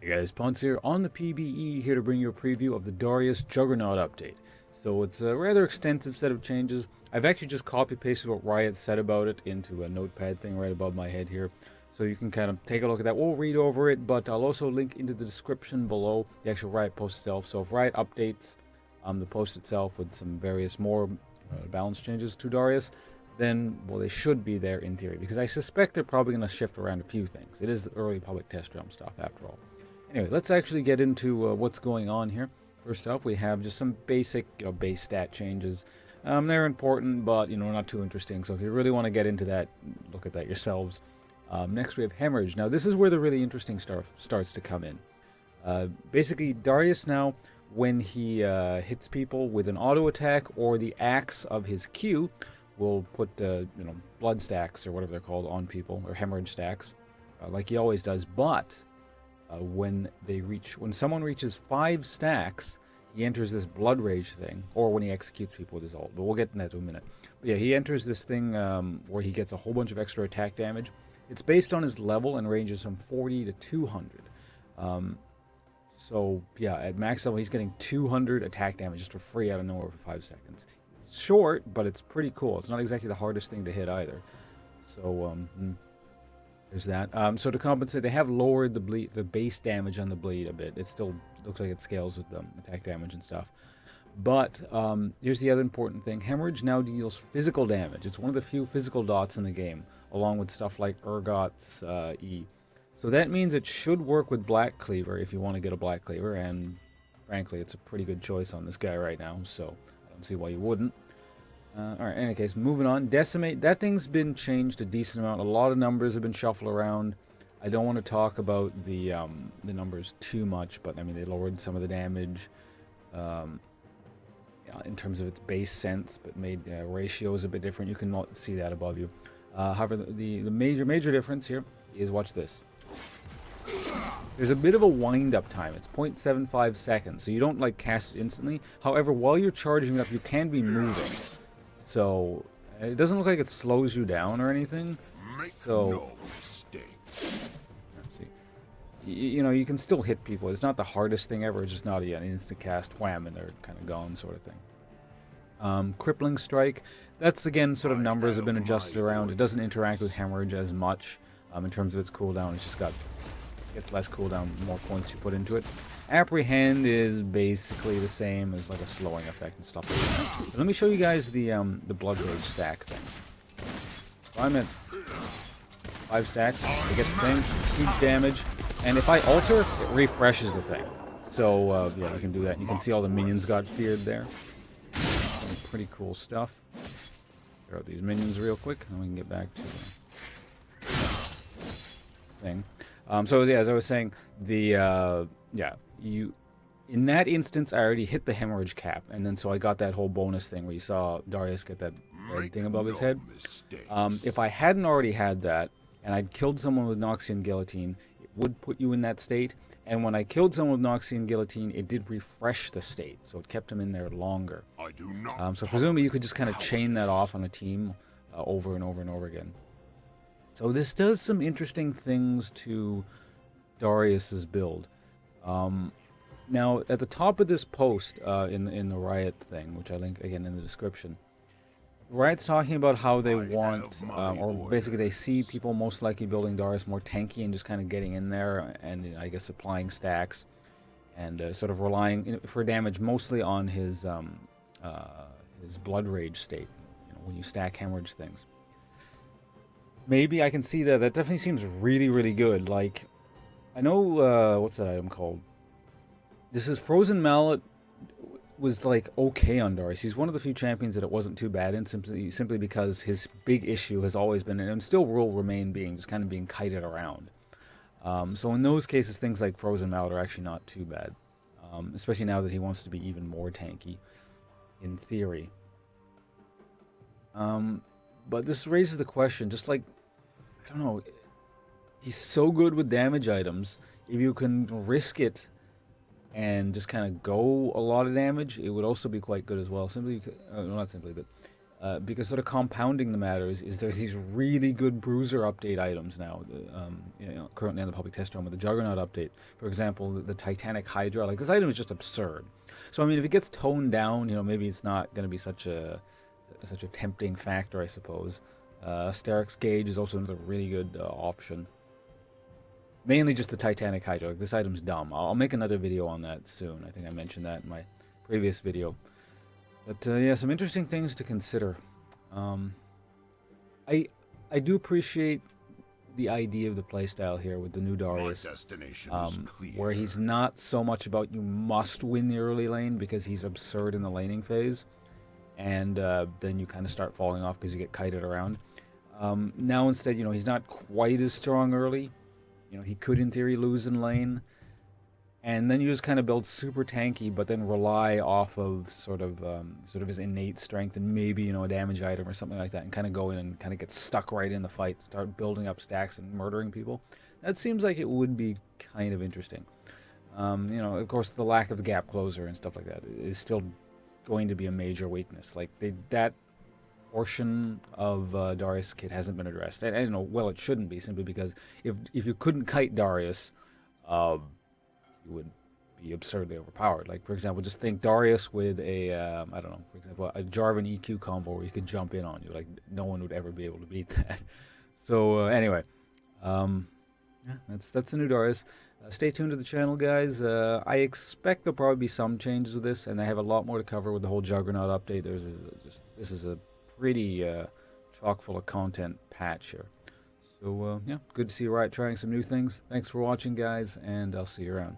Hey guys, Ponce here on the PBE, here to bring you a preview of the Darius Juggernaut update. So it's a rather extensive set of changes. I've actually just copy-pasted what Riot said about it into a notepad thing right above my head here. So you can kind of take a look at that. We'll read over it, but I'll also link into the description below the actual Riot post itself. So if Riot updates the post itself with some various more balance changes to Darius, then, well, they should be there in theory, because I suspect they're probably going to shift around a few things. It is the early public test realm stuff, after all. Anyway, let's actually get into what's going on here. First off, we have just some basic, base stat changes. They're important, but, not too interesting. So if you really want to get into that, look at that yourselves. Next, we have Hemorrhage. Now, this is where the really interesting stuff starts to come in. Basically, Darius now, when he hits people with an auto attack or the axe of his Q, will put, blood stacks or whatever they're called on people, or hemorrhage stacks, like he always does. But when someone reaches 5 stacks, he enters this blood rage thing, or when he executes people with his ult. But we'll get into that in a minute. But yeah, he enters this thing where he gets a whole bunch of extra attack damage. It's based on his level and ranges from 40 to 200. So yeah, at max level, he's getting 200 attack damage just for free out of nowhere for 5 seconds. It's short, but it's pretty cool. It's not exactly the hardest thing to hit either. So there's that. So to compensate, they have lowered the base damage on the bleed a bit. It still looks like it scales with the attack damage and stuff. But here's the other important thing. Hemorrhage now deals physical damage. It's one of the few physical dots in the game, along with stuff like Urgot's E. So that means it should work with Black Cleaver if you want to get a Black Cleaver, and frankly, it's a pretty good choice on this guy right now, so I don't see why you wouldn't. Alright, in any case, moving on. Decimate, that thing's been changed a decent amount. A lot of numbers have been shuffled around. I don't want to talk about the numbers too much, but I mean, they lowered some of the damage in terms of its base sense, but made ratios a bit different. You can see that above you. However, the major difference here is, watch this. There's a bit of a wind-up time. It's 0.75 seconds, so you don't like cast it instantly. However, while you're charging it up, you can be moving. So it doesn't look like it slows you down or anything. So no mistakes. Let's see. You can still hit people. It's not the hardest thing ever. It's just not an instant cast, wham, and they're kind of gone, sort of thing. Crippling Strike. That's again sort of numbers have been adjusted around. It doesn't interact with Hemorrhage as much in terms of its cooldown. It's just gets less cooldown the more points you put into it. Apprehend is basically the same as like a slowing effect and stuff like that. But let me show you guys the blood rage stack thing. So I'm at 5 stacks. I get the thing, huge damage, and if I alter, it refreshes the thing. So yeah, you can do that. You can see all the minions got feared there. Some pretty cool stuff. Clear out these minions real quick, and we can get back to the thing. So yeah, as I was saying, in that instance, I already hit the hemorrhage cap, and then so I got that whole bonus thing where you saw Darius get that red thing above his head. If I hadn't already had that, and I'd killed someone with Noxian Guillotine, it would put you in that state. And when I killed someone with Noxian Guillotine, it did refresh the state, so it kept him in there longer. So presumably you could just kind of chain that off on a team over and over and over again. So this does some interesting things to Darius's build. Now, at the top of this post in the Riot thing, which I link again in the description, Riot's talking about how they want, or basically they see people most likely building Darius more tanky and just kind of getting in there and I guess applying stacks and sort of relying for damage mostly on his blood rage state. When you stack hemorrhage things. Maybe I can see that. That definitely seems really, really good. Like, I know, what's that item called? This is Frozen Mallet was, like, okay on Darius. He's one of the few champions that it wasn't too bad in, simply because his big issue has always been, and still will remain being, just kind of being kited around. So in those cases, things like Frozen Mallet are actually not too bad. Especially now that he wants to be even more tanky, in theory. But this raises the question, just like, I don't know, he's so good with damage items. If you can risk it and just kind of go a lot of damage, it would also be quite good as well. Simply, not simply, but because sort of compounding the matter is there's these really good bruiser update items now, currently on the public test run with the Juggernaut update. For example, the Titanic Hydra. Like, this item is just absurd. So I mean, if it gets toned down, maybe it's not going to be such a tempting factor, I suppose. Sterix Gauge is also another really good option. Mainly just the Titanic Hydra. Like, this item's dumb. I'll make another video on that soon. I think I mentioned that in my previous video. But yeah, some interesting things to consider. I do appreciate the idea of the playstyle here with the new Darius, where he's not so much about you must win the early lane because he's absurd in the laning phase, and then you kind of start falling off because you get kited around. Now instead, he's not quite as strong early. He could in theory lose in lane. And then you just kind of build super tanky, but then rely off of sort of his innate strength and maybe a damage item or something like that, and kind of go in and kind of get stuck right in the fight, start building up stacks and murdering people. That seems like it would be kind of interesting. Of course, the lack of the gap closer and stuff like that is still going to be a major weakness. Like that portion of Darius' kit hasn't been addressed, and well, it shouldn't be, simply because if you couldn't kite Darius, would be absurdly overpowered. Like, for example, just think Darius with a, I don't know, for example, a Jarvan EQ combo where he could jump in on you. Like, no one would ever be able to beat that. So, anyway, yeah, that's the new Darius. Stay tuned to the channel, guys. I expect there'll probably be some changes with this, and I have a lot more to cover with the whole Juggernaut update. This is a pretty chock full of content patch here. So, yeah, good to see you trying some new things. Thanks for watching, guys, and I'll see you around.